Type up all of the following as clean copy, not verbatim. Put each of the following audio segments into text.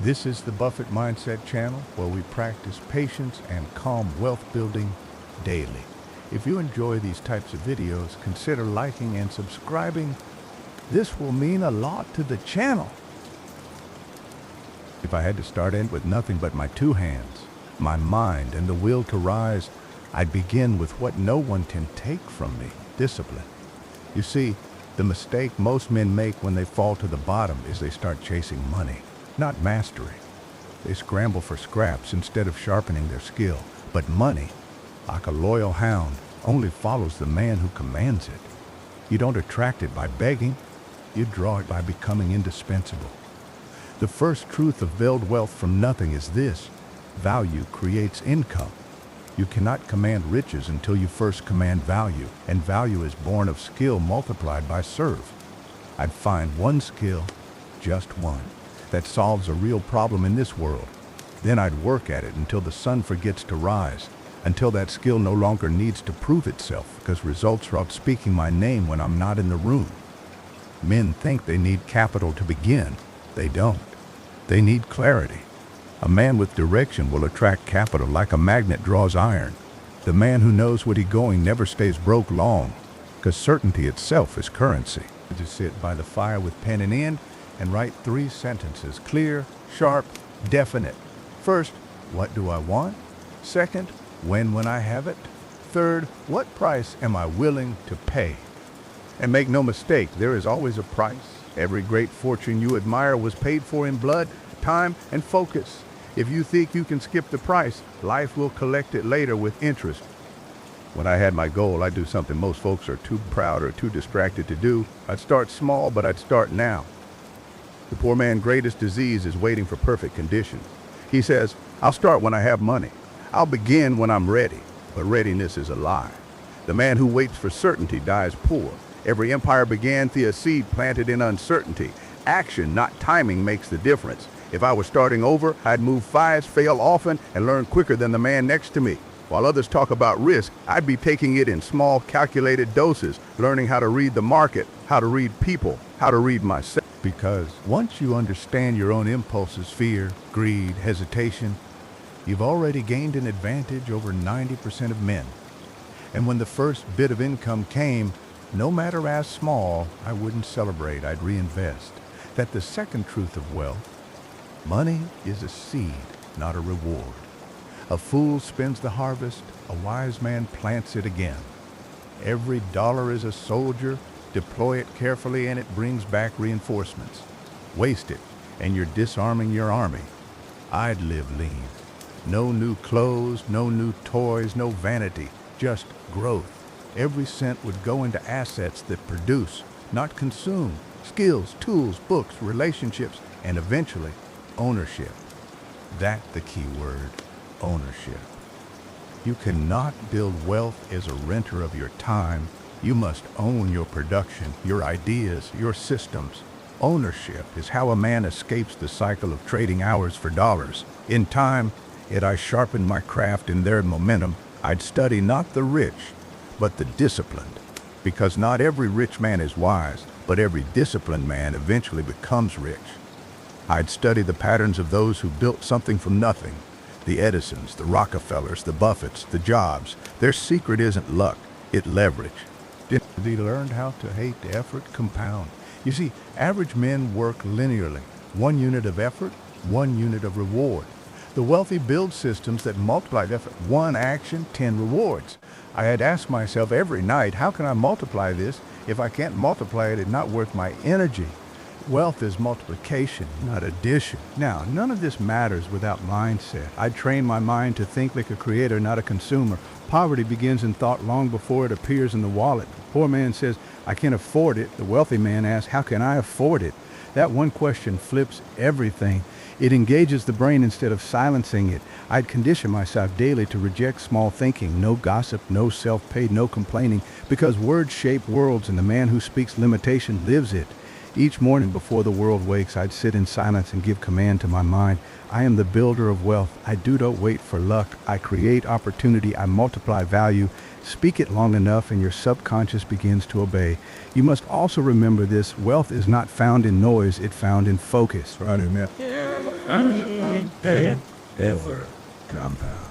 This is the Buffett Mindset channel where we practice patience and calm wealth building daily. If you enjoy these types of videos, consider liking and subscribing. This will mean a lot to the channel. If I had to start in with nothing but my two hands, my mind, and the will to rise, I'd begin with what no one can take from me: discipline. You see, the mistake most men make when they fall to the bottom is they start chasing money, not mastery. They scramble for scraps instead of sharpening their skill. But money, like a loyal hound, only follows the man who commands it. You don't attract it by begging, you draw it by becoming indispensable. The first truth of build wealth from nothing is this: value creates income. You cannot command riches until you first command value, and value is born of skill multiplied by serve. I'd find one skill, just one, that solves a real problem in this world. Then I'd work at it until the sun forgets to rise, until that skill no longer needs to prove itself because results are outspeaking my name when I'm not in the room. Men think they need capital to begin. They don't. They need clarity. A man with direction will attract capital like a magnet draws iron. The man who knows what he's going never stays broke long, because certainty itself is currency. To sit by the fire with pen and ink and write 3 sentences, clear, sharp, definite. First, what do I want? Second, when I have it? Third, what price am I willing to pay? And make no mistake, there is always a price. Every great fortune you admire was paid for in blood, time, and focus. If you think you can skip the price, life will collect it later with interest. When I had my goal, I'd do something most folks are too proud or too distracted to do. I'd start small, but I'd start now. The poor man's greatest disease is waiting for perfect conditions. He says, I'll start when I have money. I'll begin when I'm ready. But readiness is a lie. The man who waits for certainty dies poor. Every empire began through a seed planted in uncertainty. Action, not timing, makes the difference. If I was starting over, I'd move fast, fail often, and learn quicker than the man next to me. While others talk about risk, I'd be taking it in small, calculated doses, learning how to read the market, how to read people, how to read myself. Because once you understand your own impulses, fear, greed, hesitation, you've already gained an advantage over 90% of men. And when the first bit of income came, no matter as small, I wouldn't celebrate, I'd reinvest. That the second truth of wealth: money is a seed, not a reward. A fool spends the harvest, a wise man plants it again. Every dollar is a soldier. Deploy it carefully and it brings back reinforcements. Waste it and you're disarming your army. I'd live lean. No new clothes, no new toys, no vanity, just growth. Every cent would go into assets that produce, not consume. Skills, tools, books, relationships, and eventually, ownership. That's the key word: ownership. You cannot build wealth as a renter of your time. You must own your production, your ideas, your systems. Ownership is how a man escapes the cycle of trading hours for dollars. In time, yet I sharpened my craft in their momentum. I'd study not the rich, but the disciplined. Because not every rich man is wise, but every disciplined man eventually becomes rich. I'd study the patterns of those who built something from nothing. The Edisons, the Rockefellers, the Buffetts, the Jobs. Their secret isn't luck, it's leverage. They learned how to hate the effort compound. You see, average men work linearly. 1 unit of effort, 1 unit of reward. The wealthy build systems that multiply effort. 1 action, 10 rewards. I had asked myself every night, how can I multiply this? If I can't multiply it, it's not worth my energy. Wealth is multiplication, not addition. Now, none of this matters without mindset. I train my mind to think like a creator, not a consumer. Poverty begins in thought long before it appears in the wallet. The poor man says, I can't afford it. The wealthy man asks, how can I afford it? That one question flips everything. It engages the brain instead of silencing it. I'd condition myself daily to reject small thinking, no gossip, no self-pay, no complaining, because words shape worlds and the man who speaks limitation lives it. Each morning before the world wakes, I'd sit in silence and give command to my mind. I am the builder of wealth. I do not wait for luck. I create opportunity. I multiply value. Speak it long enough and your subconscious begins to obey. You must also remember this: wealth is not found in noise, it's found in focus. Right, man. Yeah. It ever compound.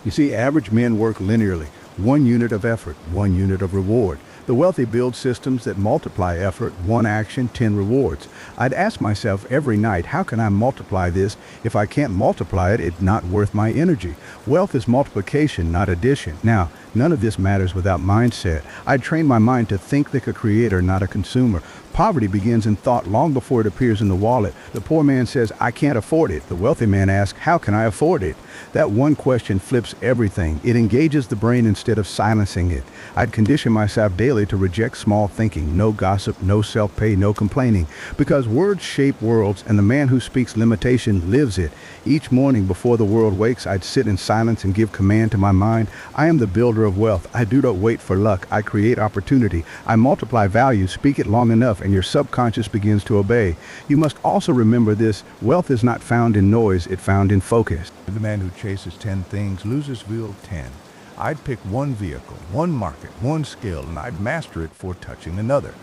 You see, average men work linearly, 1 unit of effort, 1 unit of reward. The wealthy build systems that multiply effort, 1 action, 10 rewards. I'd ask myself every night, how can I multiply this? If I can't multiply it, it's not worth my energy. Wealth is multiplication, not addition. Now, none of this matters without mindset. I'd train my mind to think like a creator, not a consumer. Poverty begins in thought long before it appears in the wallet. The poor man says, I can't afford it. The wealthy man asks, how can I afford it? That one question flips everything. It engages the brain instead of silencing it. I'd condition myself daily to reject small thinking, no gossip, no self-pay, no complaining, because words shape worlds and the man who speaks limitation lives it. Each morning before the world wakes, I'd sit in silence and give command to my mind. I am the builder of wealth. I do not wait for luck. I create opportunity. I multiply value. Speak it long enough and your subconscious begins to obey. You must also remember this. Wealth is not found in noise, it's found in focus. The man who chases 10 things loses will 10. I'd pick one vehicle, one market, one skill, and I'd master it before touching another.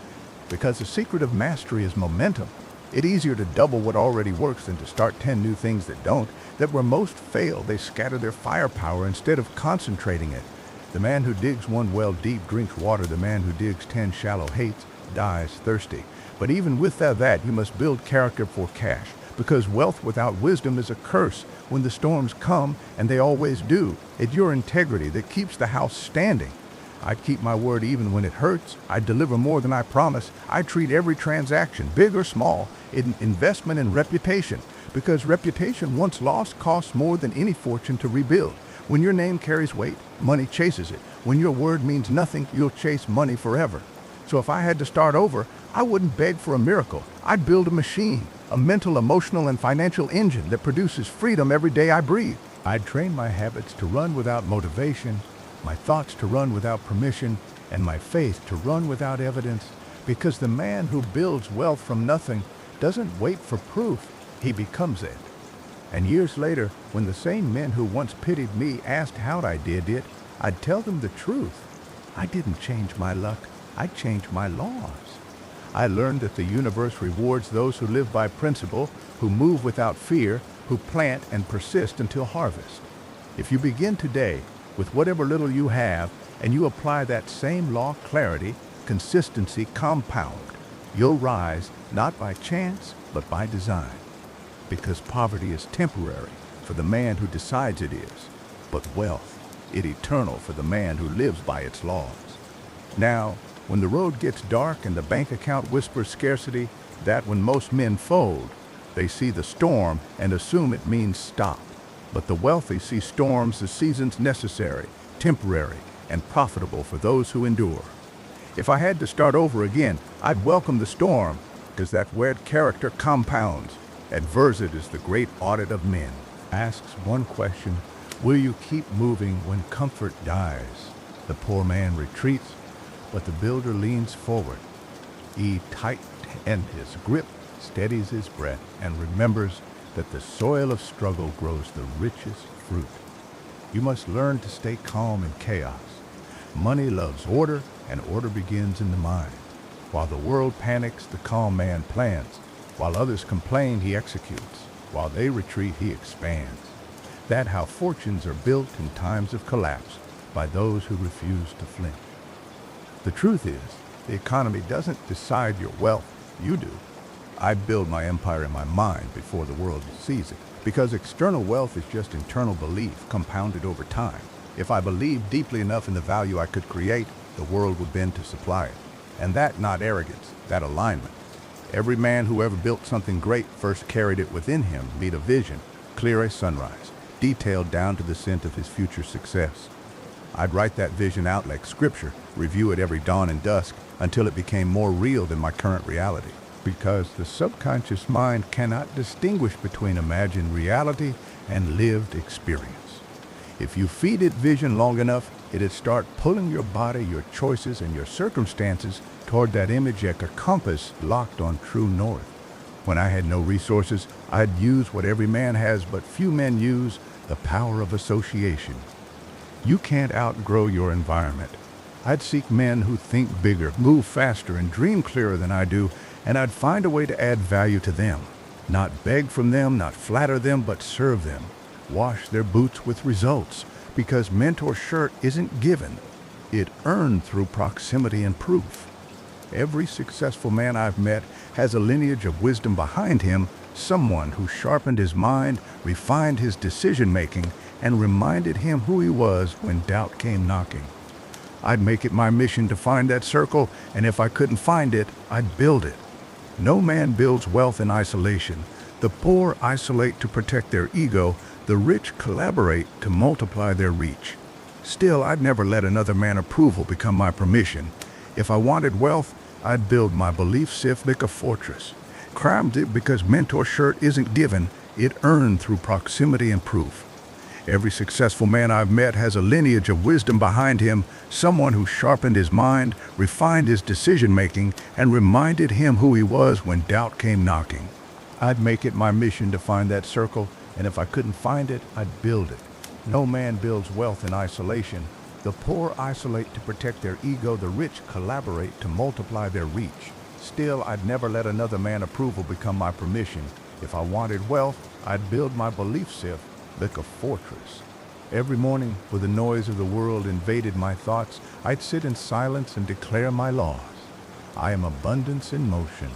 Because the secret of mastery is momentum. It's easier to double what already works than to start 10 new things that don't. That where most fail, they scatter their firepower instead of concentrating it. The man who digs one well deep drinks water. The man who digs 10 shallow hates, dies thirsty. But even with that, you must build character for cash. Because wealth without wisdom is a curse. When the storms come, and they always do, it's your integrity that keeps the house standing. I'd keep my word even when it hurts. I'd deliver more than I promise. I treat every transaction, big or small, an investment in reputation. Because reputation once lost costs more than any fortune to rebuild. When your name carries weight, money chases it. When your word means nothing, you'll chase money forever. So if I had to start over, I wouldn't beg for a miracle. I'd build a machine, a mental, emotional, and financial engine that produces freedom every day I breathe. I'd train my habits to run without motivation, my thoughts to run without permission, and my faith to run without evidence, because the man who builds wealth from nothing doesn't wait for proof, he becomes it. And years later, when the same men who once pitied me asked how I did it, I'd tell them the truth. I didn't change my luck, I changed my laws. I learned that the universe rewards those who live by principle, who move without fear, who plant and persist until harvest. If you begin today with whatever little you have, and you apply that same law, clarity, consistency, compound, you'll rise not by chance, but by design. Because poverty is temporary for the man who decides it is, but wealth, it eternal for the man who lives by its laws. Now, when the road gets dark and the bank account whispers scarcity, that when most men fold, they see the storm and assume it means stop. But the wealthy see storms as seasons necessary, temporary, and profitable for those who endure. If I had to start over again, I'd welcome the storm, because that where character compounds. Adversity is the great audit of men. Asks one question, will you keep moving when comfort dies? The poor man retreats, but the builder leans forward. He tightens his grip, steadies his breath, and remembers that the soil of struggle grows the richest fruit. You must learn to stay calm in chaos. Money loves order, and order begins in the mind. While the world panics, the calm man plans. While others complain, he executes. While they retreat, he expands. That's how fortunes are built in times of collapse, by those who refuse to flinch. The truth is, the economy doesn't decide your wealth, you do. I build my empire in my mind before the world sees it, because external wealth is just internal belief compounded over time. If I believed deeply enough in the value I could create, the world would bend to supply it. And that not arrogance, that alignment. Every man who ever built something great first carried it within him, be it a vision, clear as sunrise, detailed down to the scent of his future success. I'd write that vision out like scripture, review it every dawn and dusk, until it became more real than my current reality. Because the subconscious mind cannot distinguish between imagined reality and lived experience. If you feed it vision long enough, it'd start pulling your body, your choices, and your circumstances toward that image like a compass locked on true north. When I had no resources, I'd use what every man has but few men use, the power of association. You can't outgrow your environment. I'd seek men who think bigger, move faster, and dream clearer than I do, and I'd find a way to add value to them. Not beg from them, not flatter them, but serve them. Wash their boots with results, because mentorship isn't given. It earned through proximity and proof. Every successful man I've met has a lineage of wisdom behind him, someone who sharpened his mind, refined his decision-making, and reminded him who he was when doubt came knocking. I'd make it my mission to find that circle, and if I couldn't find it, I'd build it. No man builds wealth in isolation. The poor isolate to protect their ego. The rich collaborate to multiply their reach. Still, I'd never let another man's approval become my permission. If I wanted wealth, I'd build my belief sift like a fortress. Climbed it because mentorship isn't given, it earned through proximity and proof. Every successful man I've met has a lineage of wisdom behind him, someone who sharpened his mind, refined his decision-making, and reminded him who he was when doubt came knocking. I'd make it my mission to find that circle, and if I couldn't find it, I'd build it. No man builds wealth in isolation. The poor isolate to protect their ego, the rich collaborate to multiply their reach. Still, I'd never let another man's approval become my permission. If I wanted wealth, I'd build my belief sift like a fortress. Every morning, when the noise of the world invaded my thoughts, I'd sit in silence and declare my laws. I am abundance in motion.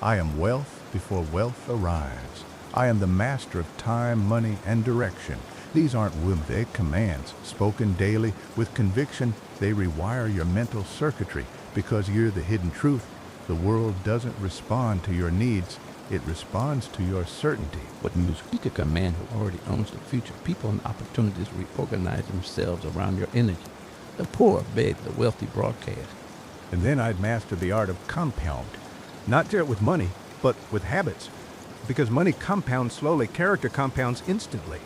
I am wealth before wealth arrives. I am the master of time, money, and direction. These aren't whimsical commands, spoken daily with conviction. They rewire your mental circuitry because you're the hidden truth. The world doesn't respond to your needs. It responds to your certainty. When you speak a command who already owns the future, people and opportunities reorganize themselves around your energy. The poor beg, the wealthy broadcast. And then I'd master the art of compound. Not just with money, but with habits. Because money compounds slowly, character compounds instantly.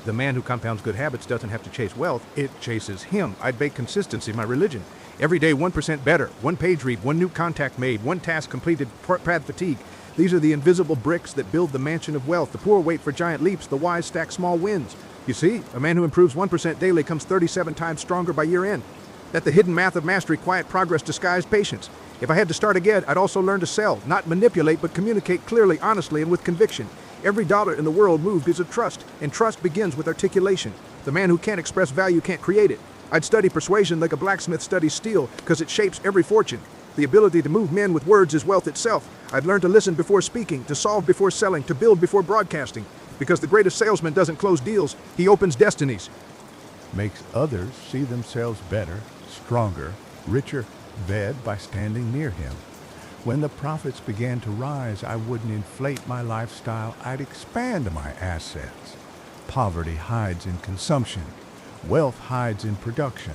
The man who compounds good habits doesn't have to chase wealth, it chases him. I'd bake consistency my religion. Every day 1% better, one page read, one new contact made, one task completed, pad fatigue. These are the invisible bricks that build the mansion of wealth. The poor wait for giant leaps, the wise stack small wins. You see, a man who improves 1% daily comes 37 times stronger by year end. That's the hidden math of mastery, quiet progress, disguised patience. If I had to start again, I'd also learn to sell, not manipulate, but communicate clearly, honestly, and with conviction. Every dollar in the world moved is a trust, and trust begins with articulation. The man who can't express value can't create it. I'd study persuasion like a blacksmith studies steel, because it shapes every fortune. The ability to move men with words is wealth itself. I'd learn to listen before speaking, to solve before selling, to build before broadcasting. Because the greatest salesman doesn't close deals, he opens destinies. Makes others see themselves better, stronger, richer, led by standing near him. When the profits began to rise, I wouldn't inflate my lifestyle, I'd expand my assets. Poverty hides in consumption. Wealth hides in production.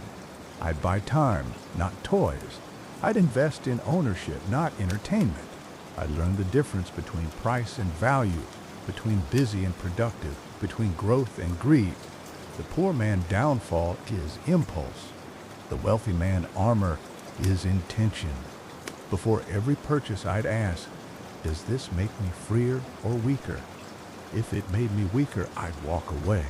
I'd buy time, not toys. I'd invest in ownership, not entertainment. I'd learn the difference between price and value, between busy and productive, between growth and greed. The poor man's downfall is impulse. The wealthy man's armor is intention. Before every purchase, I'd ask, does this make me freer or weaker? If it made me weaker, I'd walk away.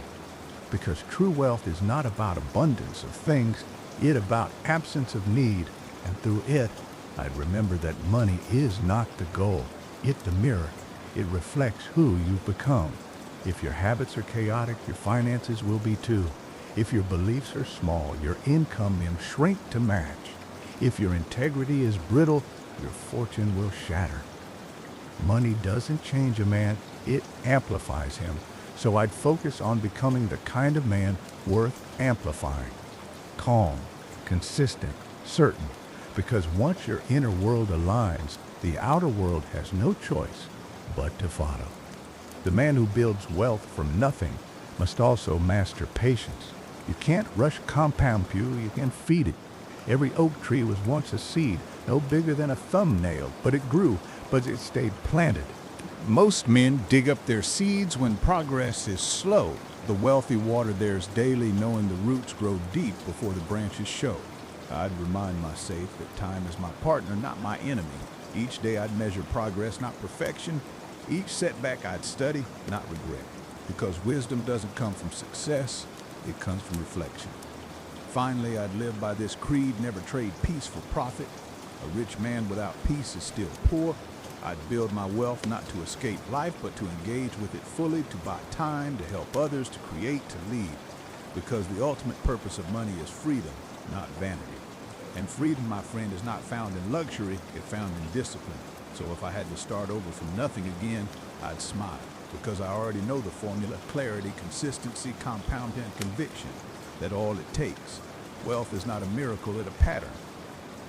Because true wealth is not about abundance of things, it's about absence of need, and through it, I'd remember that money is not the goal, it's the mirror. It reflects who you've become. If your habits are chaotic, your finances will be too. If your beliefs are small, your income will shrink to match. If your integrity is brittle, your fortune will shatter. Money doesn't change a man, it amplifies him. So I'd focus on becoming the kind of man worth amplifying. Calm, consistent, certain. Because once your inner world aligns, the outer world has no choice but to follow. The man who builds wealth from nothing must also master patience. You can't rush compound you can feed it. Every oak tree was once a seed, no bigger than a thumbnail, but it grew, but it stayed planted. Most men dig up their seeds when progress is slow. The wealthy water theirs daily, knowing the roots grow deep before the branches show. I'd remind myself that time is my partner, not my enemy. Each day I'd measure progress, not perfection. Each setback I'd study, not regret. Because wisdom doesn't come from success, it comes from reflection. Finally, I'd live by this creed, never trade peace for profit. A rich man without peace is still poor. I'd build my wealth not to escape life, but to engage with it fully, to buy time, to help others, to create, to lead. Because the ultimate purpose of money is freedom, not vanity. And freedom, my friend, is not found in luxury, it's found in discipline. So if I had to start over from nothing again, I'd smile. Because I already know the formula: clarity, consistency, compounding, and conviction. That all it takes. Wealth is not a miracle, it's a pattern.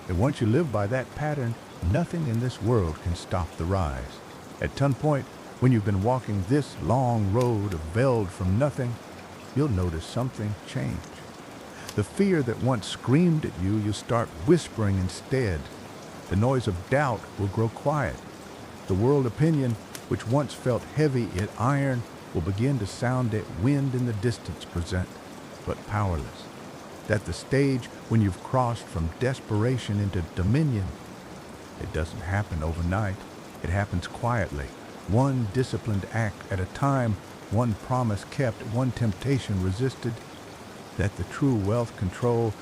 And once you live by that pattern, nothing in this world can stop the rise. At some point, when you've been walking this long road of veld from nothing, you'll notice something change. The fear that once screamed at you, you'll start whispering instead. The noise of doubt will grow quiet. The world opinion, which once felt heavy yet iron, will begin to sound at wind in the distance present, but powerless. That the stage when you've crossed from desperation into dominion. It doesn't happen overnight. It happens quietly, one disciplined act at a time, one promise kept, one temptation resisted. That the true wealth control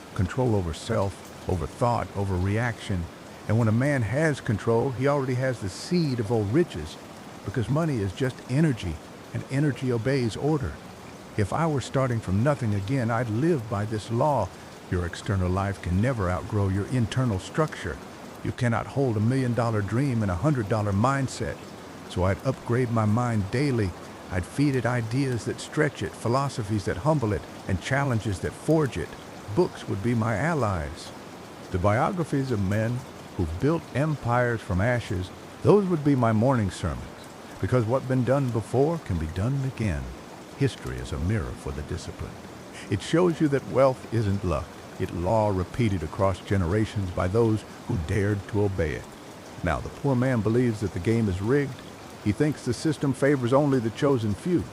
over self, over thought, over reaction. And when a man has control, he already has the seed of all riches, because money is just energy, and energy obeys order. If I were starting from nothing again, I'd live by this law. Your external life can never outgrow your internal structure. You cannot hold $1 million dream in a $100 mindset. So I'd upgrade my mind daily. I'd feed it ideas that stretch it, philosophies that humble it, and challenges that forge it. Books would be my allies. The biographies of men who've built empires from ashes, those would be my morning sermons. Because what's been done before can be done again. History is a mirror for the disciplined. It shows you that wealth isn't luck. It's law repeated across generations by those who dared to obey it. Now, the poor man believes that the game is rigged. He thinks the system favors only the chosen few.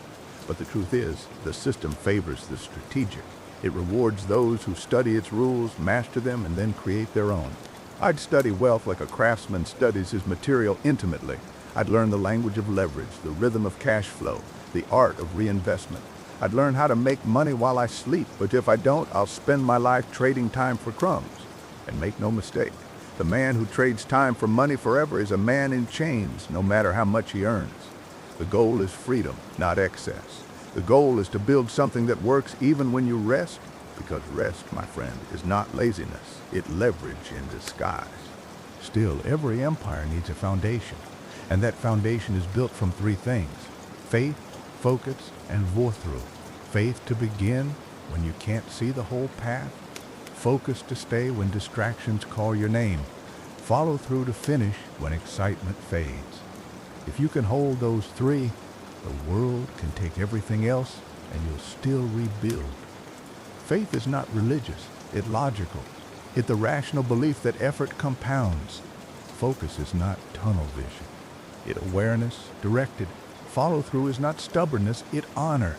But the truth is, the system favors the strategic. It rewards those who study its rules, master them, and then create their own. I'd study wealth like a craftsman studies his material intimately. I'd learn the language of leverage, the rhythm of cash flow, the art of reinvestment. I'd learn how to make money while I sleep, but if I don't, I'll spend my life trading time for crumbs. And make no mistake, the man who trades time for money forever is a man in chains, no matter how much he earns. The goal is freedom, not excess. The goal is to build something that works even when you rest, because rest, my friend, is not laziness. It's leverage in disguise. Still, every empire needs a foundation, and that foundation is built from three things: faith, focus, and through. Faith to begin when you can't see the whole path. Focus to stay when distractions call your name. Follow through to finish when excitement fades. If you can hold those three, the world can take everything else and you'll still rebuild. Faith is not religious, it's logical. It's the rational belief that effort compounds. Focus is not tunnel vision. It's awareness, directed. Follow-through is not stubbornness, it's honor.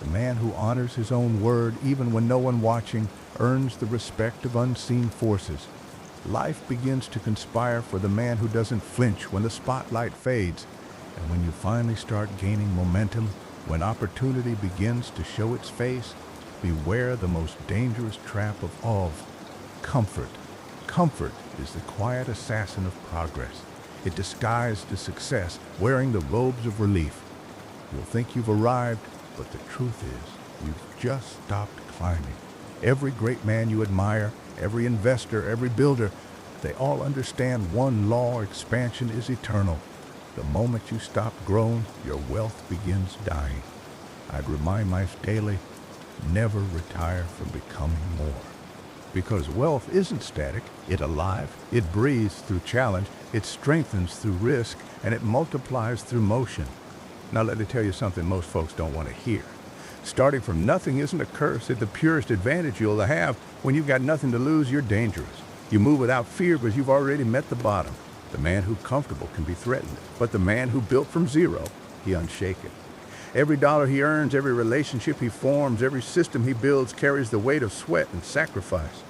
The man who honors his own word, even when no one watching, earns the respect of unseen forces. Life begins to conspire for the man who doesn't flinch when the spotlight fades. And when you finally start gaining momentum, when opportunity begins to show its face, beware the most dangerous trap of all: comfort. Comfort is the quiet assassin of progress. It disguised as success, wearing the robes of relief. You'll think you've arrived, but the truth is, you've just stopped climbing. Every great man you admire, every investor, every builder, they all understand one law: expansion is eternal. The moment you stop growing, your wealth begins dying. I'd remind myself daily, never retire from becoming more. Because wealth isn't static, it's alive. It breathes through challenge, it strengthens through risk, and it multiplies through motion. Now let me tell you something most folks don't want to hear. Starting from nothing isn't a curse, it's the purest advantage you'll have. When you've got nothing to lose, you're dangerous. You move without fear because you've already met the bottom. The man who's comfortable can be threatened, but the man who built from zero, he unshaken. Every dollar he earns, every relationship he forms, every system he builds carries the weight of sweat and sacrifice.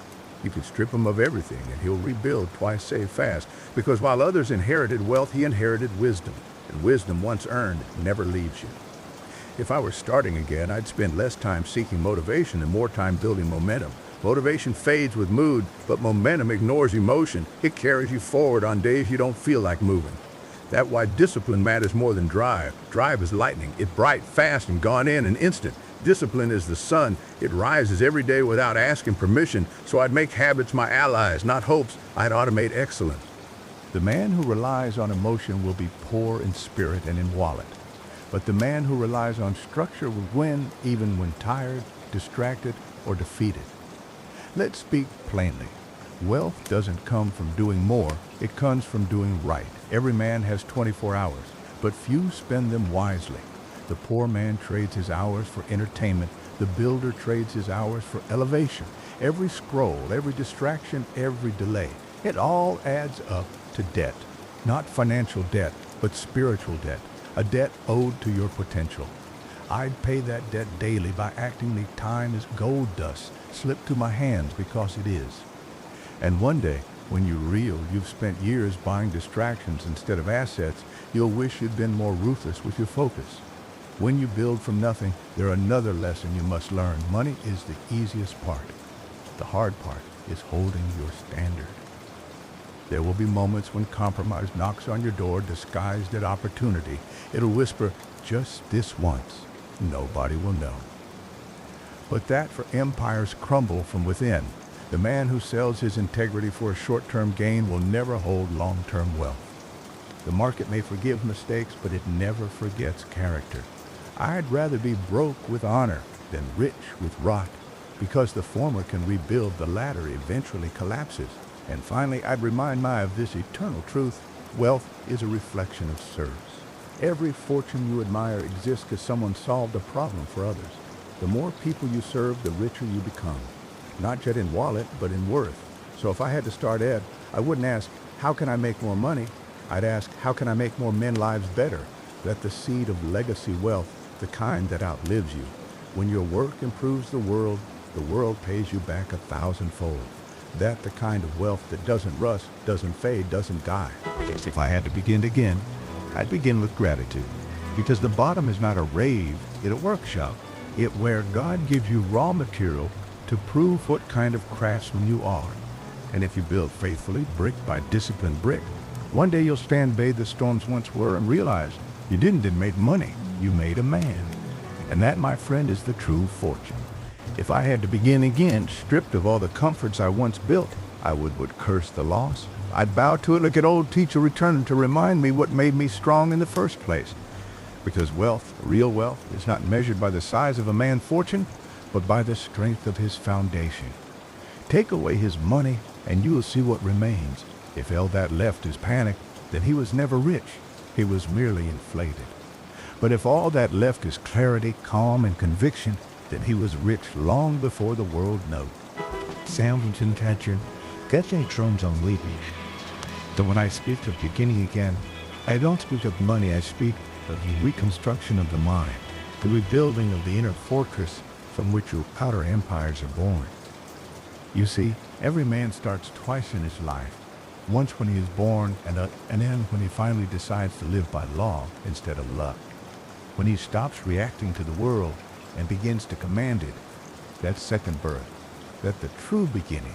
You can strip him of everything and he'll rebuild twice save fast, because while others inherited wealth, he inherited wisdom, and wisdom once earned never leaves you. If I were starting again, I'd spend less time seeking motivation and more time building momentum. Motivation fades with mood, but momentum ignores emotion. It carries you forward on days you don't feel like moving. That's why discipline matters more than drive. Drive is lightning. It's bright, fast, and gone in an instant. Discipline is the sun. It rises every day without asking permission, so I'd make habits my allies, not hopes. I'd automate excellence. The man who relies on emotion will be poor in spirit and in wallet. But the man who relies on structure will win even when tired, distracted, or defeated. Let's speak plainly. Wealth doesn't come from doing more, it comes from doing right. Every man has 24 hours, but few spend them wisely. The poor man trades his hours for entertainment. The builder trades his hours for elevation. Every scroll, every distraction, every delay, it all adds up to debt. Not financial debt, but spiritual debt. A debt owed to your potential. I'd pay that debt daily by acting like time is gold dust slipped to my hands because it is. And one day, when you reel you've spent years buying distractions instead of assets, you'll wish you'd been more ruthless with your focus. When you build from nothing, there's another lesson you must learn. Money is the easiest part. The hard part is holding your standard. There will be moments when compromise knocks on your door disguised as opportunity. It'll whisper, just this once. Nobody will know. But that for empires crumble from within. The man who sells his integrity for a short-term gain will never hold long-term wealth. The market may forgive mistakes, but it never forgets character. I'd rather be broke with honor than rich with rot, because the former can rebuild, the latter eventually collapses. And finally, I'd remind my of this eternal truth: wealth is a reflection of service. Every fortune you admire exists because someone solved a problem for others. The more people you serve, the richer you become. Not just in wallet, but in worth. So if I had to start Ed, I wouldn't ask, how can I make more money? I'd ask, how can I make more men's lives better? That the seed of legacy wealth, the kind that outlives you. When your work improves the world pays you back 1,000-fold. That the kind of wealth that doesn't rust, doesn't fade, doesn't die. If I had to begin again, I'd begin with gratitude. Because the bottom is not a rave, it's a workshop. It's where God gives you raw material to prove what kind of craftsman you are. And if you build faithfully, brick by disciplined brick, one day you'll stand bathe the storms once were and realize you didn't make money, you made a man. And that, my friend, is the true fortune. If I had to begin again, stripped of all the comforts I once built, I would curse the loss. I'd bow to it like an old teacher returning to remind me what made me strong in the first place. Because wealth, real wealth, is not measured by the size of a man's fortune, but by the strength of his foundation. Take away his money, and you will see what remains. If all that left is panic, then he was never rich. He was merely inflated. But if all that left is clarity, calm, and conviction, then he was rich long before the world knew. Sounds intention, getting drums on leaping. So when I speak of beginning again, I don't speak of money, I speak of the reconstruction of the mind, the rebuilding of the inner fortress from which your outer empires are born. You see, every man starts twice in his life. Once when he is born, and then when he finally decides to live by law instead of luck. When he stops reacting to the world and begins to command it. That's second birth. That's the true beginning.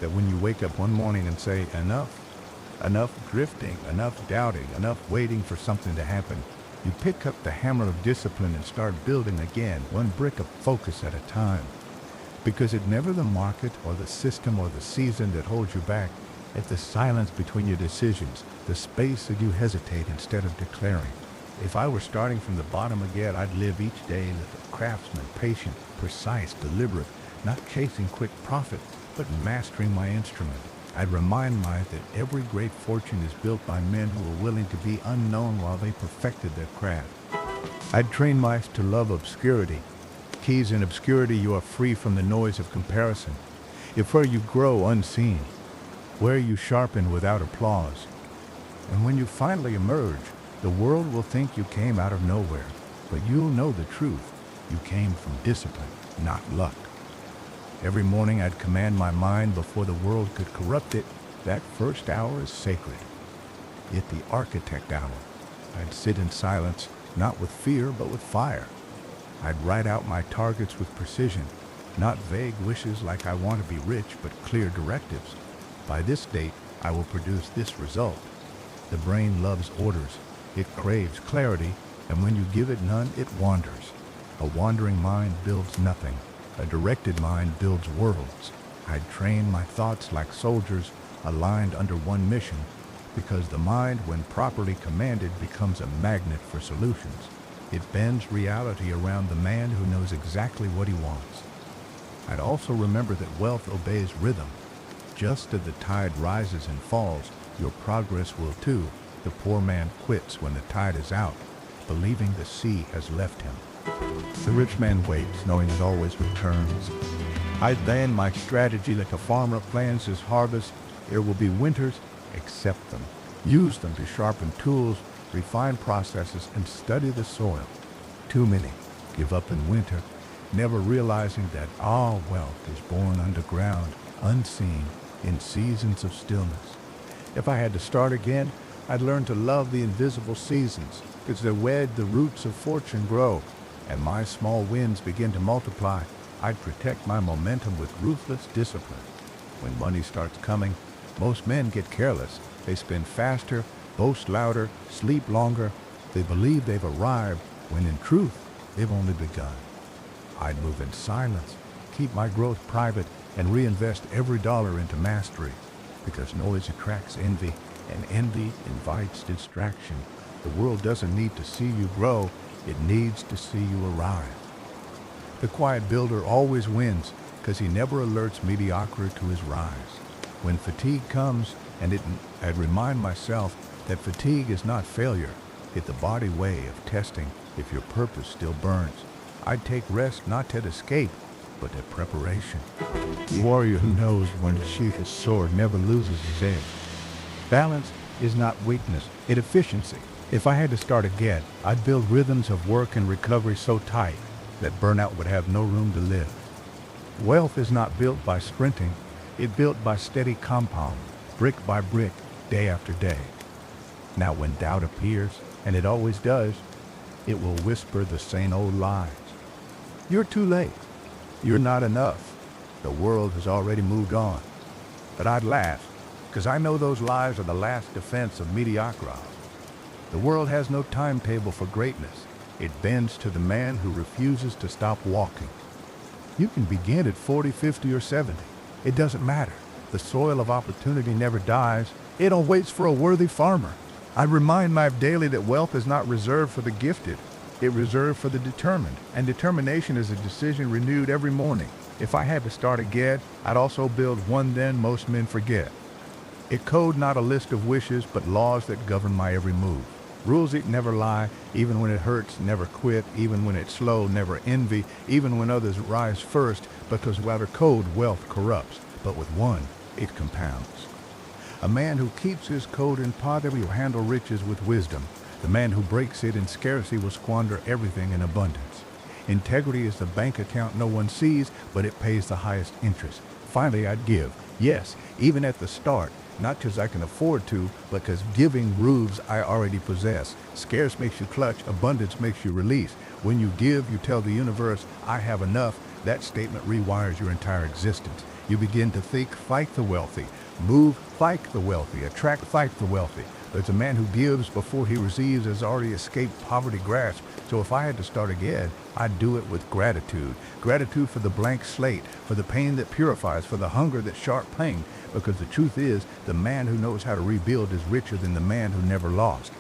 That when you wake up one morning and say, enough drifting, enough doubting, enough waiting for something to happen, you pick up the hammer of discipline and start building again, one brick of focus at a time. Because it's never the market or the system or the season that holds you back. It's the silence between your decisions, the space that you hesitate instead of declaring. If I were starting from the bottom again, I'd live each day like a craftsman, patient, precise, deliberate, not chasing quick profit, but mastering my instrument. I'd remind myself that every great fortune is built by men who were willing to be unknown while they perfected their craft. I'd train myself to love obscurity. Keys in obscurity, you are free from the noise of comparison. If where you grow unseen, where you sharpen without applause. And when you finally emerge, the world will think you came out of nowhere, but you'll know the truth. You came from discipline, not luck. Every morning I'd command my mind before the world could corrupt it. That first hour is sacred. It's the architect hour. I'd sit in silence, not with fear, but with fire. I'd write out my targets with precision, not vague wishes like I want to be rich, but clear directives. By this date, I will produce this result. The brain loves orders. It craves clarity, and when you give it none, it wanders. A wandering mind builds nothing. A directed mind builds worlds. I train my thoughts like soldiers aligned under one mission, because the mind, when properly commanded, becomes a magnet for solutions. It bends reality around the man who knows exactly what he wants. I'd also remember that wealth obeys rhythm. Just as the tide rises and falls, your progress will too. The poor man quits when the tide is out, believing the sea has left him. The rich man waits, knowing it always returns. I plan my strategy like a farmer plans his harvest. There will be winters. Accept them. Use them to sharpen tools, refine processes, and study the soil. Too many give up in winter, never realizing that all wealth is born underground, unseen, in seasons of stillness. If I had to start again, I'd learn to love the invisible seasons, because they're where the roots of fortune grow, and my small wins begin to multiply. I'd protect my momentum with ruthless discipline. When money starts coming, most men get careless. They spend faster, boast louder, sleep longer. They believe they've arrived, when in truth, they've only begun. I'd move in silence, keep my growth private, and reinvest every dollar into mastery, because noise attracts envy, and envy invites distraction. The world doesn't need to see you grow, it needs to see you arrive. The quiet builder always wins, because he never alerts mediocrity to his rise. When fatigue comes, I'd remind myself that fatigue is not failure. It's the body way of testing if your purpose still burns. I'd take rest not to escape, but to preparation. The warrior who knows when to sheath his sword never loses his edge. Balance is not weakness, it's efficiency. If I had to start again, I'd build rhythms of work and recovery so tight that burnout would have no room to live. Wealth is not built by sprinting, it's built by steady compound, brick by brick, day after day. Now when doubt appears, and it always does, it will whisper the same old lies. You're too late. You're not enough. The world has already moved on. But I'd laugh, because I know those lies are the last defense of mediocrity. The world has no timetable for greatness. It bends to the man who refuses to stop walking. You can begin at 40, 50, or 70. It doesn't matter. The soil of opportunity never dies. It awaits for a worthy farmer. I remind myself daily that wealth is not reserved for the gifted. It's reserved for the determined, and determination is a decision renewed every morning. If I had to start again, I'd also build one then most men forget. It code not a list of wishes, but laws that govern my every move. Rules that never lie, even when it hurts, never quit, even when it's slow, never envy, even when others rise first, because without a code, wealth corrupts, but with one, it compounds. A man who keeps his code in poverty will handle riches with wisdom. The man who breaks it in scarcity will squander everything in abundance. Integrity is the bank account no one sees, but it pays the highest interest. Finally, I'd give. Yes, even at the start, not because I can afford to, but because giving proves I already possess. Scarce makes you clutch, abundance makes you release. When you give, you tell the universe, I have enough. That statement rewires your entire existence. You begin to think like the wealthy, move like the wealthy, attract like the wealthy. There's a man who gives before he receives has already escaped poverty grasp. So if I had to start again, I'd do it with gratitude. Gratitude for the blank slate, for the pain that purifies, for the hunger that's sharp pain. Because the truth is, the man who knows how to rebuild is richer than the man who never lost.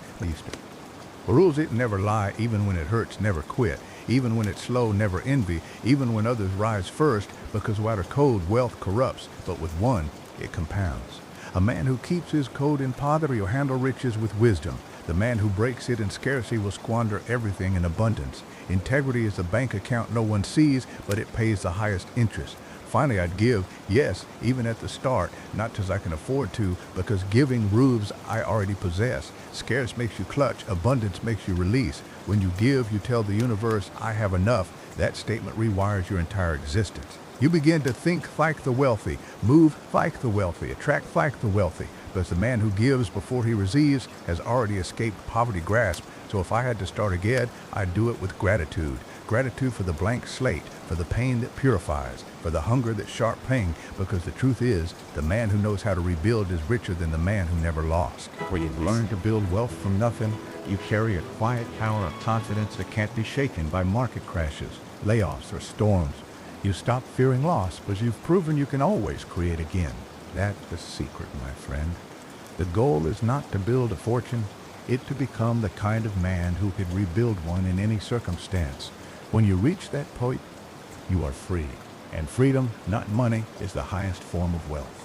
Rules it never lie, even when it hurts, never quit. Even when it's slow, never envy. Even when others rise first, because without a code, wealth corrupts. But with one, it compounds. A man who keeps his code in poverty will handle riches with wisdom. The man who breaks it in scarcity will squander everything in abundance. Integrity is the bank account no one sees, but it pays the highest interest. Finally, I'd give, yes, even at the start, not because I can afford to, because giving proves I already possess. Scarce makes you clutch, abundance makes you release. When you give, you tell the universe, I have enough. That statement rewires your entire existence. You begin to think like the wealthy, move like the wealthy, attract like the wealthy, because the man who gives before he receives has already escaped poverty grasp. So if I had to start again, I'd do it with gratitude. gratitude for the blank slate, for the pain that purifies, for the hunger that's sharp pain, because the truth is, the man who knows how to rebuild is richer than the man who never lost. When you've learned to build wealth from nothing, you carry a quiet power of confidence that can't be shaken by market crashes, layoffs, or storms. You stop fearing loss because you've proven you can always create again. That's the secret, my friend. The goal is not to build a fortune, it to become the kind of man who could rebuild one in any circumstance. When you reach that point, you are free. And freedom, not money, is the highest form of wealth.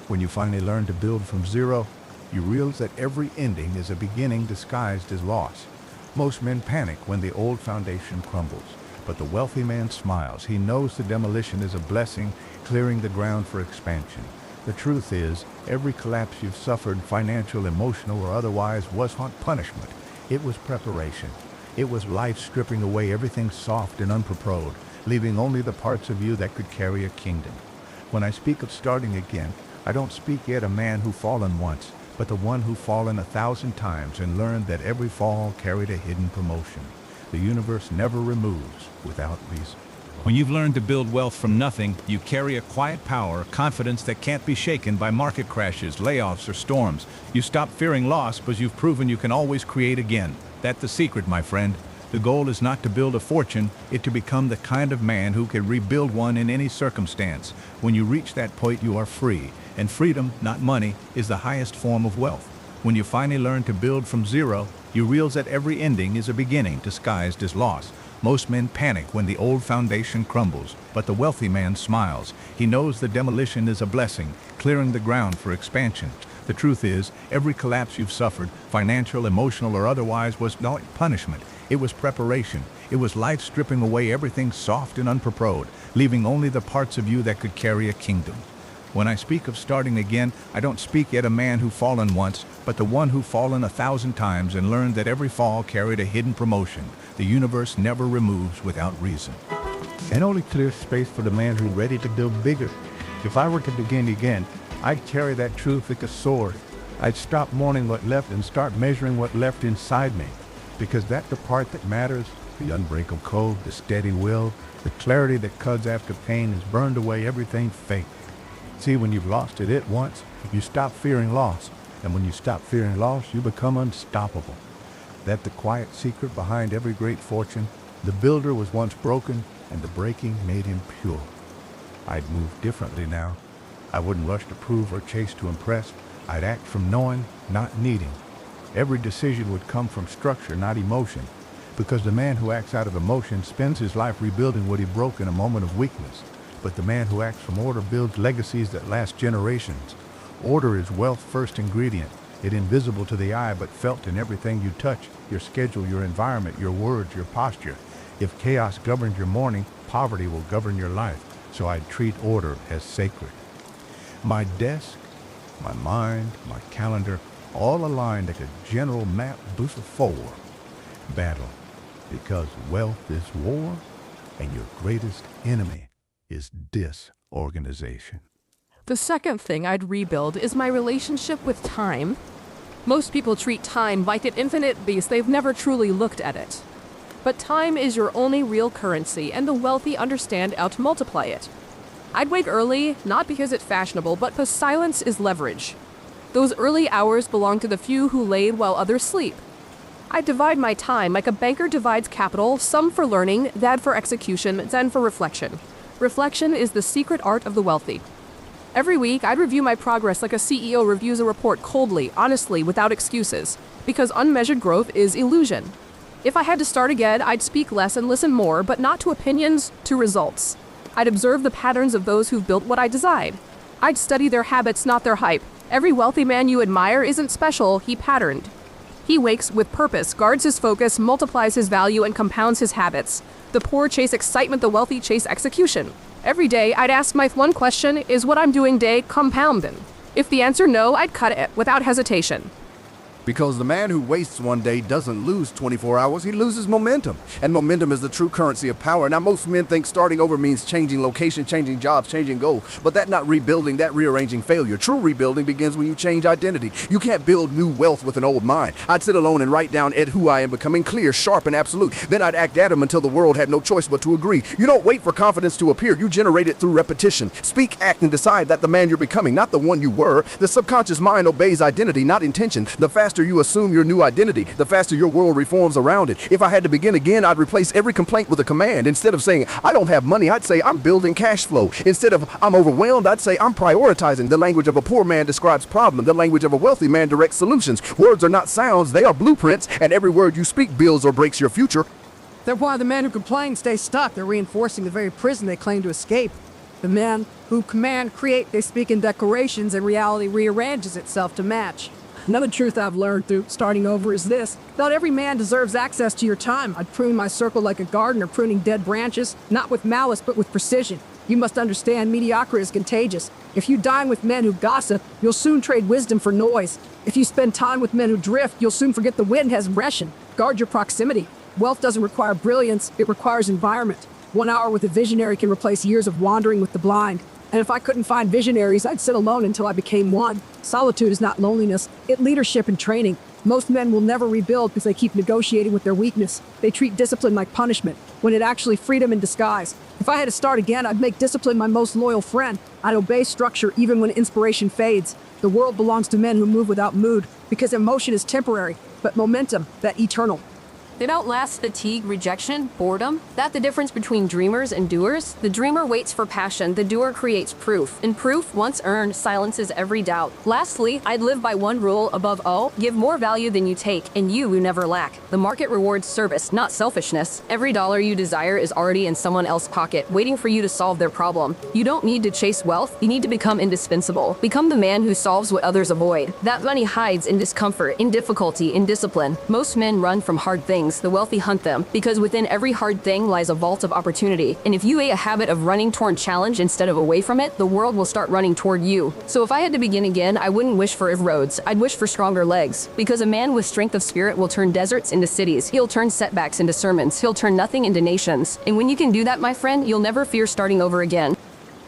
When you finally learn to build from zero, you realize that every ending is a beginning disguised as loss. Most men panic when the old foundation crumbles, but the wealthy man smiles. He knows the demolition is a blessing, clearing the ground for expansion. The truth is, every collapse you've suffered, financial, emotional, or otherwise, was not punishment. It was preparation. It was life stripping away everything soft and unprepared, leaving only the parts of you that could carry a kingdom. When I speak of starting again, I don't speak yet a man who fallen once, but the one who fallen 1,000 times and learned that every fall carried a hidden promotion. The universe never removes without reason. When you've learned to build wealth from nothing, you carry a quiet power, confidence that can't be shaken by market crashes, layoffs, or storms. You stop fearing loss because you've proven you can always create again. That's the secret, my friend. The goal is not to build a fortune, it to become the kind of man who can rebuild one in any circumstance. When you reach that point, you are free. And freedom, not money, is the highest form of wealth. When you finally learn to build from zero, you realize that every ending is a beginning disguised as loss. Most men panic when the old foundation crumbles, but the wealthy man smiles. He knows the demolition is a blessing, clearing the ground for expansion. The truth is, every collapse you've suffered, financial, emotional, or otherwise, was not punishment. It was preparation. It was life stripping away everything soft and unprepared, leaving only the parts of you that could carry a kingdom. When I speak of starting again, I don't speak yet a man who fallen once, but the one who fallen 1,000 times and learned that every fall carried a hidden promotion. The universe never removes without reason. And only clears space for the man who's ready to build bigger. If I were to begin again, I'd carry that truth like a sword. I'd stop mourning what left and start measuring what left inside me. Because that's the part that matters. The unbreakable code, the steady will, the clarity that cuts after pain has burned away everything fake. See, when you've lost it once, you stop fearing loss. And when you stop fearing loss, you become unstoppable. That's the quiet secret behind every great fortune. The builder was once broken, and the breaking made him pure. I'd move differently now. I wouldn't rush to prove or chase to impress. I'd act from knowing, not needing. Every decision would come from structure, not emotion. Because the man who acts out of emotion spends his life rebuilding what he broke in a moment of weakness. But the man who acts from order builds legacies that last generations. Order is wealth's first ingredient. It's invisible to the eye, but felt in everything you touch, your schedule, your environment, your words, your posture. If chaos governs your morning, poverty will govern your life. So I treat order as sacred. My desk, my mind, my calendar, all aligned like a general map before battle. Because wealth is war, and your greatest enemy is disorganization. The second thing I'd rebuild is my relationship with time. Most people treat time like an infinite beast. They've never truly looked at it. But time is your only real currency, and the wealthy understand how to multiply it. I'd wake early, not because it's fashionable, but because silence is leverage. Those early hours belong to the few who laid while others sleep. I divide my time like a banker divides capital, some for learning, that for execution, then for reflection. Reflection is the secret art of the wealthy. Every week, I'd review my progress like a CEO reviews a report coldly, honestly, without excuses, because unmeasured growth is illusion. If I had to start again, I'd speak less and listen more, but not to opinions, to results. I'd observe the patterns of those who've built what I desired. I'd study their habits, not their hype. Every wealthy man you admire isn't special, he patterned. He wakes with purpose, guards his focus, multiplies his value, and compounds his habits. The poor chase excitement, the wealthy chase execution. Every day, I'd ask my one question, is what I'm doing day compounding? If the answer no, I'd cut it without hesitation. Because the man who wastes one day doesn't lose 24 hours, he loses momentum. And momentum is the true currency of power. Now, most men think starting over means changing location, changing jobs, changing goals. But that's not rebuilding, that rearranging failure. True rebuilding begins when you change identity. You can't build new wealth with an old mind. I'd sit alone and write down who I am becoming, clear, sharp, and absolute. Then I'd act at him until the world had no choice but to agree. You don't wait for confidence to appear. You generate it through repetition. Speak, act, and decide that the man you're becoming, not the one you were. The subconscious mind obeys identity, not intention. The faster you assume your new identity, the faster your world reforms around it. If I had to begin again, I'd replace every complaint with a command. Instead of saying, I don't have money, I'd say, I'm building cash flow. Instead of, I'm overwhelmed, I'd say, I'm prioritizing. The language of a poor man describes problem. The language of a wealthy man directs solutions. Words are not sounds, they are blueprints, and every word you speak builds or breaks your future. They're why the men who complain stay stuck. They're reinforcing the very prison they claim to escape. The men who command create, they speak in declarations, and reality rearranges itself to match. Another truth I've learned through starting over is this. Not every man deserves access to your time. I'd prune my circle like a gardener pruning dead branches, not with malice, but with precision. You must understand mediocrity is contagious. If you dine with men who gossip, you'll soon trade wisdom for noise. If you spend time with men who drift, you'll soon forget the wind has impression. Guard your proximity. Wealth doesn't require brilliance, it requires environment. 1 hour with a visionary can replace years of wandering with the blind. And if I couldn't find visionaries, I'd sit alone until I became one. Solitude is not loneliness, it's leadership and training. Most men will never rebuild because they keep negotiating with their weakness. They treat discipline like punishment, when it actually freedom in disguise. If I had to start again, I'd make discipline my most loyal friend. I'd obey structure even when inspiration fades. The world belongs to men who move without mood, because emotion is temporary, but momentum, that eternal. They outlast fatigue, rejection, boredom. That's the difference between dreamers and doers. The dreamer waits for passion, the doer creates proof. And proof, once earned, silences every doubt. Lastly, I'd live by one rule above all: give more value than you take, and you will never lack. The market rewards service, not selfishness. Every dollar you desire is already in someone else's pocket, waiting for you to solve their problem. You don't need to chase wealth, you need to become indispensable. Become the man who solves what others avoid. That money hides in discomfort, in difficulty, in discipline. Most men run from hard things. The wealthy hunt them, because within every hard thing lies a vault of opportunity. And if you a habit of running toward challenge instead of away from it, the world will start running toward you. So if I had to begin again, I wouldn't wish for roads, I'd wish for stronger legs. Because a man with strength of spirit will turn deserts into cities. He'll turn setbacks into sermons. He'll turn nothing into nations. And when you can do that, my friend, you'll never fear starting over again.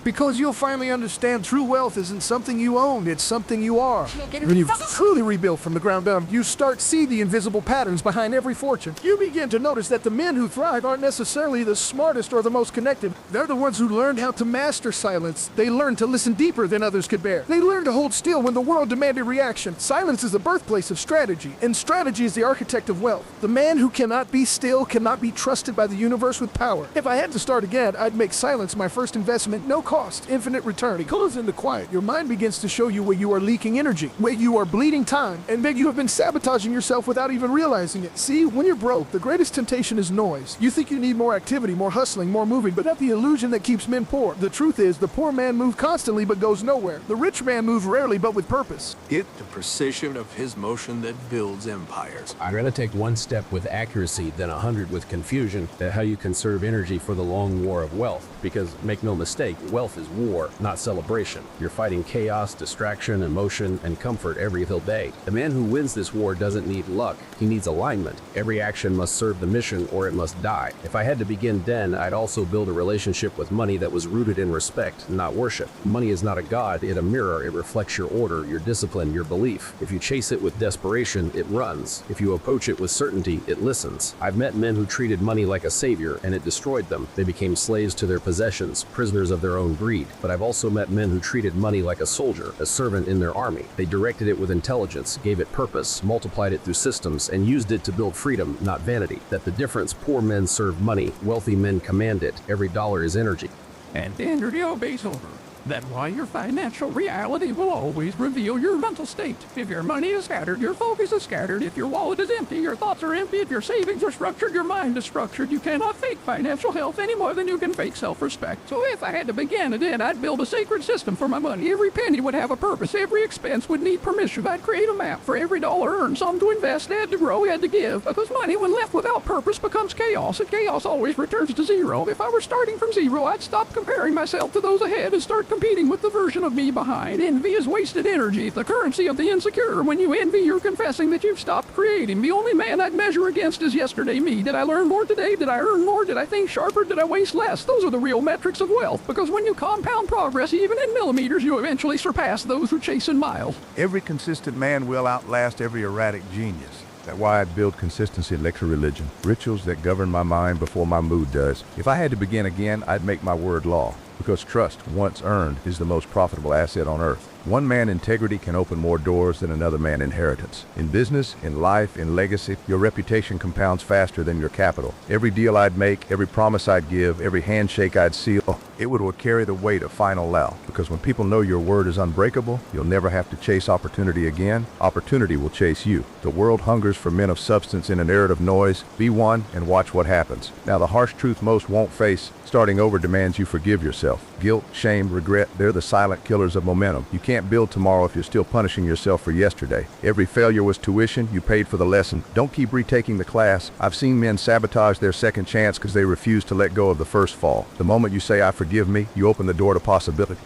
Because you'll finally understand true wealth isn't something you own, it's something you are. When you've truly rebuilt from the ground up, you start to see the invisible patterns behind every fortune. You begin to notice that the men who thrive aren't necessarily the smartest or the most connected. They're the ones who learned how to master silence. They learned to listen deeper than others could bear. They learned to hold still when the world demanded reaction. Silence is the birthplace of strategy, and strategy is the architect of wealth. The man who cannot be still cannot be trusted by the universe with power. If I had to start again, I'd make silence my first investment, no cost, infinite return. Because in the quiet, your mind begins to show you where you are leaking energy, where you are bleeding time, and where you have been sabotaging yourself without even realizing it. See, when you're broke, the greatest temptation is noise. You think you need more activity, more hustling, more moving, but that's the illusion that keeps men poor. The truth is, the poor man moves constantly but goes nowhere. The rich man moves rarely but with purpose. It's the precision of his motion that builds empires. I'd rather take one step with accuracy than 100 with confusion. That's how you conserve energy for the long war of wealth. Because, make no mistake, wealth is war, not celebration. You're fighting chaos, distraction, emotion, and comfort every single day. The man who wins this war doesn't need luck, he needs alignment. Every action must serve the mission or it must die. If I had to begin then, I'd also build a relationship with money that was rooted in respect, not worship. Money is not a god, it's a mirror. It reflects your order, your discipline, your belief. If you chase it with desperation, it runs. If you approach it with certainty, it listens. I've met men who treated money like a savior, and it destroyed them. They became slaves to their possessions, prisoners of their own greed. But I've also met men who treated money like a soldier, a servant in their army. They directed it with intelligence, gave it purpose, multiplied it through systems, and used it to build freedom, not vanity. That the difference: poor men serve money, wealthy men command it. Every dollar is energy. And then your base over. That's why your financial reality will always reveal your mental state. If your money is scattered, your focus is scattered. If your wallet is empty, your thoughts are empty. If your savings are structured, your mind is structured. You cannot fake financial health any more than you can fake self-respect. So if I had to begin again, I'd build a sacred system for my money. Every penny would have a purpose. Every expense would need permission. I'd create a map for every dollar earned, some to invest, had to grow, had to give. Because money, when left without purpose, becomes chaos, and chaos always returns to zero. If I were starting from zero, I'd stop comparing myself to those ahead and start competing with the version of me behind. Envy is wasted energy, the currency of the insecure. When you envy, you're confessing that you've stopped creating. The only man I'd measure against is yesterday me. Did I learn more today? Did I earn more? Did I think sharper? Did I waste less? Those are the real metrics of wealth, because when you compound progress, even in millimeters, you eventually surpass those who chase in miles. Every consistent man will outlast every erratic genius. That's why I build consistency lecture religion, rituals that govern my mind before my mood does. If I had to begin again, I'd make my word law, because trust, once earned, is the most profitable asset on earth. One man integrity can open more doors than another man inheritance. In business, in life, in legacy, your reputation compounds faster than your capital. Every deal I'd make, every promise I'd give, every handshake I'd seal, it would carry the weight of final law. Because when people know your word is unbreakable, you'll never have to chase opportunity again. Opportunity will chase you. The world hungers for men of substance in an era of noise. Be one and watch what happens. Now, the harsh truth most won't face, starting over demands you forgive yourself. Guilt, shame, regret, they're the silent killers of momentum. You can't build tomorrow if you're still punishing yourself for yesterday. Every failure was tuition. You paid for the lesson. Don't keep retaking the class. I've seen men sabotage their second chance because they refuse to let go of the first fall. The moment you say, I forgive me, you open the door to possibility.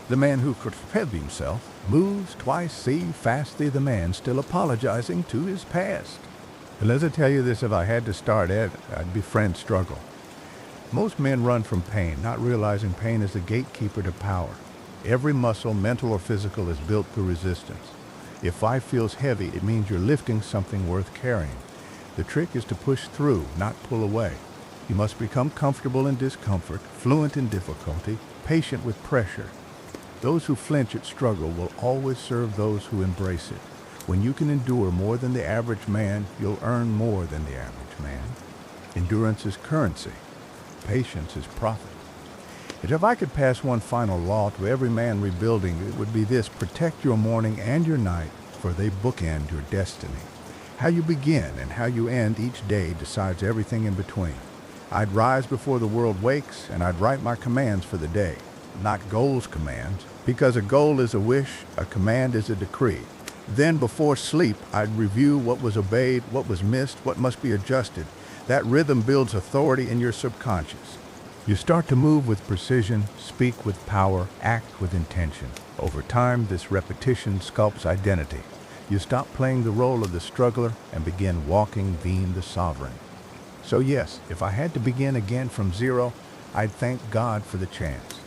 The man who could forgive himself moves twice see fastly the man still apologizing to his past. And as I tell you this, if I had to start at, I'd befriend struggle. Most men run from pain, not realizing pain is the gatekeeper to power. Every muscle, mental or physical, is built through resistance. If life feels heavy, it means you're lifting something worth carrying. The trick is to push through, not pull away. You must become comfortable in discomfort, fluent in difficulty, patient with pressure. Those who flinch at struggle will always serve those who embrace it. When you can endure more than the average man, you'll earn more than the average man. Endurance is currency. Patience is profit. And if I could pass one final law to every man rebuilding, it would be this: protect your morning and your night, for they bookend your destiny. How you begin and how you end each day decides everything in between. I'd rise before the world wakes, and I'd write my commands for the day. Not goals commands, because a goal is a wish, a command is a decree. Then before sleep, I'd review what was obeyed, what was missed, what must be adjusted. That rhythm builds authority in your subconscious. You start to move with precision, speak with power, act with intention. Over time, this repetition sculpts identity. You stop playing the role of the struggler and begin walking being the sovereign. So yes, if I had to begin again from zero, I'd thank God for the chance.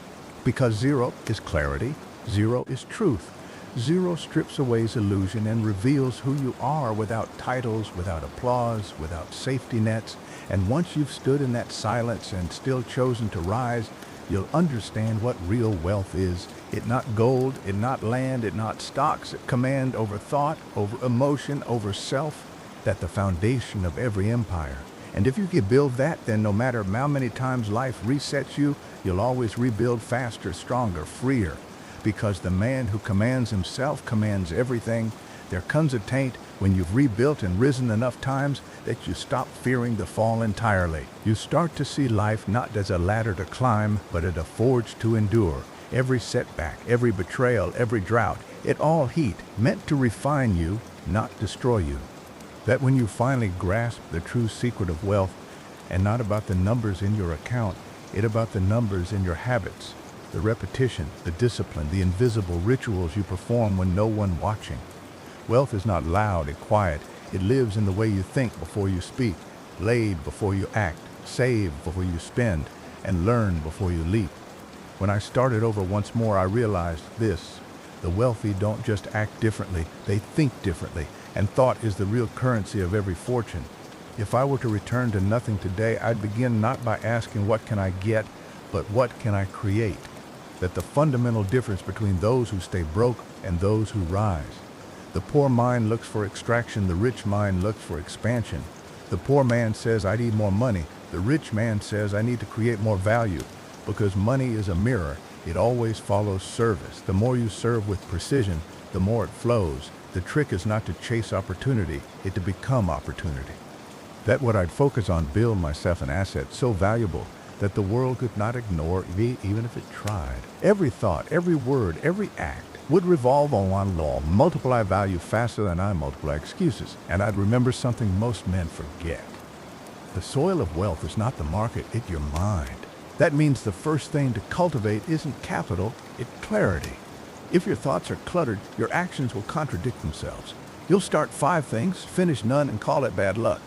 Because zero is clarity, zero is truth. Zero strips away illusion and reveals who you are without titles, without applause, without safety nets. And once you've stood in that silence and still chosen to rise, you'll understand what real wealth is. It not gold, it not land, it not stocks, it command over thought, over emotion, over self. That's the foundation of every empire. And if you can build that, then no matter how many times life resets you, you'll always rebuild faster, stronger, freer. Because the man who commands himself commands everything. There comes a taint when you've rebuilt and risen enough times that you stop fearing the fall entirely. You start to see life not as a ladder to climb, but as a forge to endure. Every setback, every betrayal, every drought, it all heat, meant to refine you, not destroy you. That when you finally grasp the true secret of wealth, and not about the numbers in your account, it's about the numbers in your habits. The repetition, the discipline, the invisible rituals you perform when no one watching. Wealth is not loud and quiet. It lives in the way you think before you speak, laid before you act, save before you spend, and learn before you leap. When I started over once more, I realized this: the wealthy don't just act differently, they think differently, and thought is the real currency of every fortune. If I were to return to nothing today, I'd begin not by asking what can I get, but what can I create? That the fundamental difference between those who stay broke and those who rise. The poor mind looks for extraction, the rich mind looks for expansion. The poor man says, I need more money. The rich man says, I need to create more value. Because money is a mirror, it always follows service. The more you serve with precision, the more it flows. The trick is not to chase opportunity, it's to become opportunity. That what I'd focus on build myself an asset so valuable that the world could not ignore me even if it tried. Every thought, every word, every act would revolve on one law: multiply value faster than I multiply excuses. And I'd remember something most men forget. The soil of wealth is not the market, it's your mind. That means the first thing to cultivate isn't capital, it's clarity. If your thoughts are cluttered, your actions will contradict themselves. You'll start 5 things, finish none, and call it bad luck.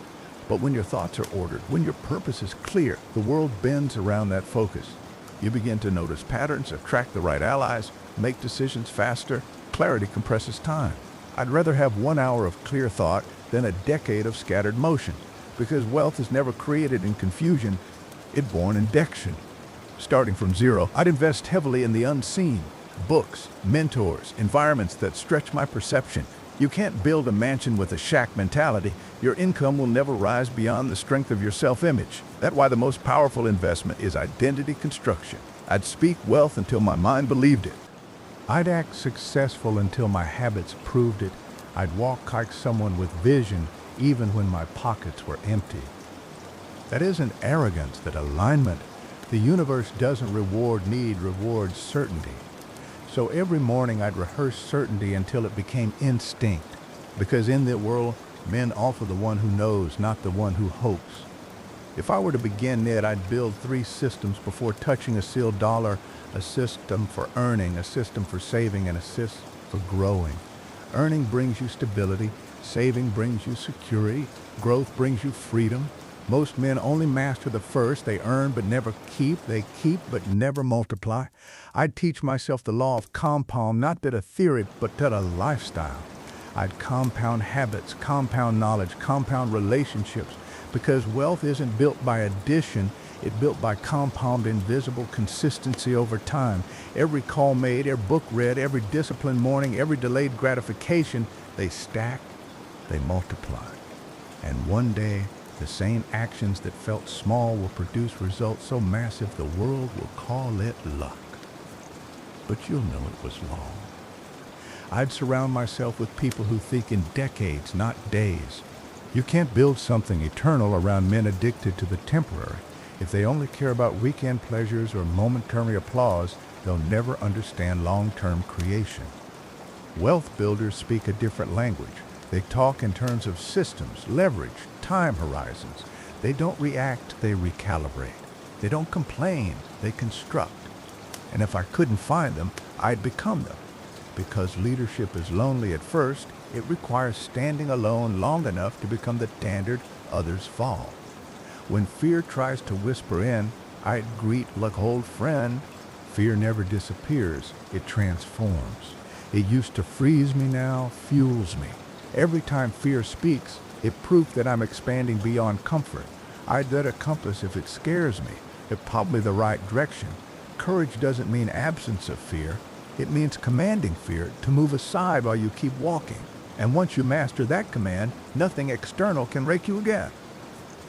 But when your thoughts are ordered, when your purpose is clear, the world bends around that focus. You begin to notice patterns, attract the right allies, make decisions faster. Clarity compresses time. I'd rather have 1 hour of clear thought than a decade of scattered motion, because wealth is never created in confusion, it's born in diction. Starting from zero, I'd invest heavily in the unseen. Books, mentors, environments that stretch my perception. You can't build a mansion with a shack mentality. Your income will never rise beyond the strength of your self-image. That's why the most powerful investment is identity construction. I'd speak wealth until my mind believed it. I'd act successful until my habits proved it. I'd walk like someone with vision even when my pockets were empty. That isn't arrogance, that alignment. The universe doesn't reward need, rewards certainty. So every morning I'd rehearse certainty until it became instinct. Because in the world, men offer the one who knows, not the one who hopes. If I were to begin it, I'd build 3 systems before touching a sealed dollar: a system for earning, a system for saving, and a system for growing. Earning brings you stability, saving brings you security, growth brings you freedom. Most men only master the first. They earn but never keep. They keep but never multiply. I'd teach myself the law of compound, not that a theory, but that a lifestyle. I'd compound habits, compound knowledge, compound relationships, because wealth isn't built by addition, it's built by compound invisible consistency over time. Every call made, every book read, every disciplined morning, every delayed gratification, they stack, they multiply. And one day, the same actions that felt small will produce results so massive the world will call it luck. But you'll know it was long. I'd surround myself with people who think in decades, not days. You can't build something eternal around men addicted to the temporary. If they only care about weekend pleasures or momentary applause, they'll never understand long-term creation. Wealth builders speak a different language. They talk in terms of systems, leverage, time horizons. They don't react, they recalibrate. They don't complain, they construct. And if I couldn't find them, I'd become them. Because leadership is lonely at first, it requires standing alone long enough to become the standard others fall. When fear tries to whisper in, I'd greet like old friend. Fear never disappears, it transforms. It used to freeze me now, fuels me. Every time fear speaks, it's proof that I'm expanding beyond comfort. I'd let a compass if it scares me. It's probably the right direction. Courage doesn't mean absence of fear. It means commanding fear to move aside while you keep walking. And once you master that command, nothing external can rake you again.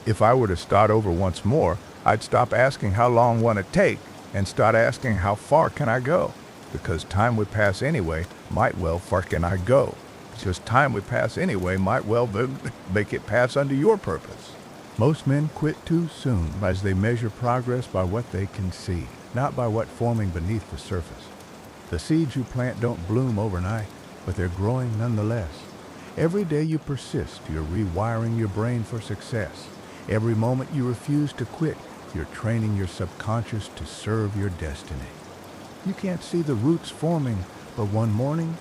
If I were to start over once more, I'd stop asking how long will it take and start asking how far can I go? Because time would pass anyway, might well far can I go? Just time would pass anyway might well make it pass under your purpose. Most men quit too soon as they measure progress by what they can see, not by what's forming beneath the surface. The seeds you plant don't bloom overnight, but they're growing nonetheless. Every day you persist, you're rewiring your brain for success. Every moment you refuse to quit, you're training your subconscious to serve your destiny. You can't see the roots forming, but one morning,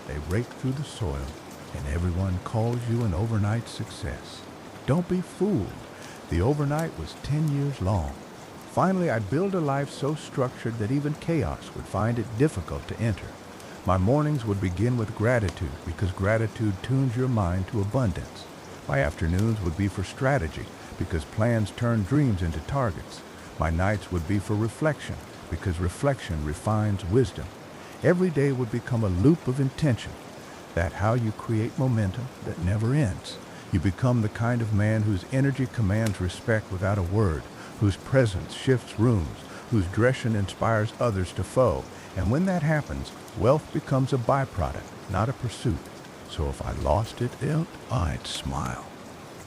they rake through the soil, and everyone calls you an overnight success. Don't be fooled. The overnight was 10 years long. Finally, I'd build a life so structured that even chaos would find it difficult to enter. My mornings would begin with gratitude, because gratitude tunes your mind to abundance. My afternoons would be for strategy, because plans turn dreams into targets. My nights would be for reflection, because reflection refines wisdom. Every day would become a loop of intention. That's how you create momentum that never ends. You become the kind of man whose energy commands respect without a word, whose presence shifts rooms, whose direction inspires others to follow. And when that happens, wealth becomes a byproduct, not a pursuit. So if I lost it, I'd smile.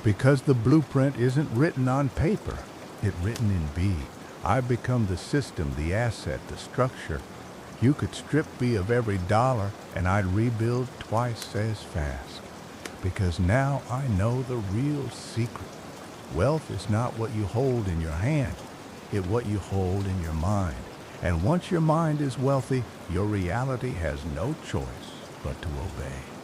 Because the blueprint isn't written on paper, it's written in B. I become the system, the asset, the structure. You could strip me of every dollar and I'd rebuild twice as fast. Because now I know the real secret. Wealth is not what you hold in your hand. it what you hold in your mind. And once your mind is wealthy, your reality has no choice but to obey.